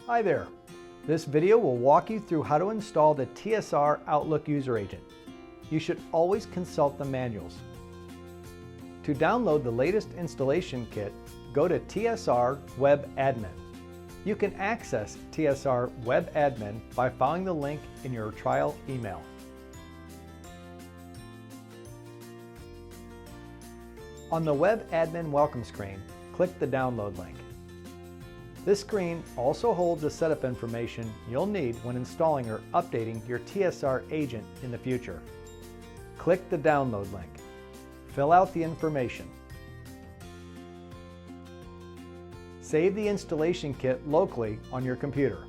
Hi there. This video will walk you through how to install the TSR Outlook User Agent. You should always consult the manuals. To download the latest installation kit, go to TSR Web Admin. You can access TSR Web Admin by following the link in your trial email. On the Web Admin welcome screen, click the download link. This screen also holds the setup information you'll need when installing or updating your TSR agent in the future. Click the download link. Fill out the information. Save the installation kit locally on your computer.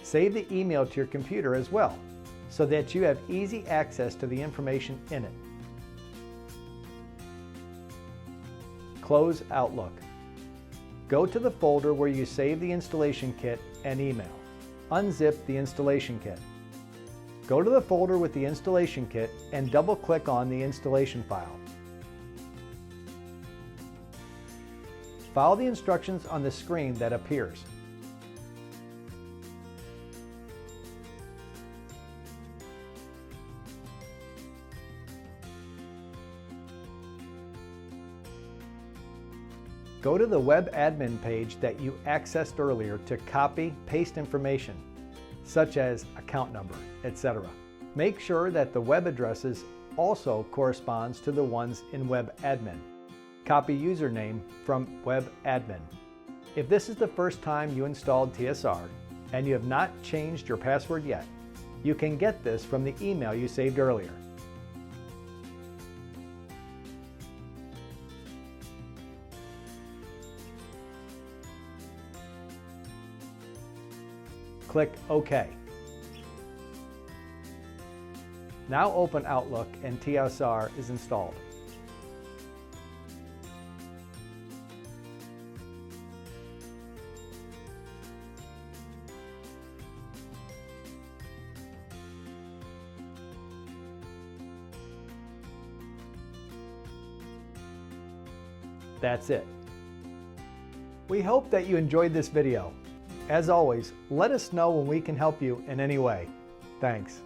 Save the email to your computer as well, so that you have easy access to the information in it. Close Outlook. Go to the folder where you save the installation kit and email. Unzip the installation kit. Go to the folder with the installation kit and double-click on the installation file. Follow the instructions on the screen that appears. Go to the Web Admin page that you accessed earlier to copy, paste information, such as account number, etc. Make sure that the web addresses also corresponds to the ones in Web Admin. Copy username from Web Admin. If this is the first time you installed TSR and you have not changed your password yet, you can get this from the email you saved earlier. Click OK. Now open Outlook and TSR is installed. That's it. We hope that you enjoyed this video. As always, let us know when we can help you in any way. Thanks.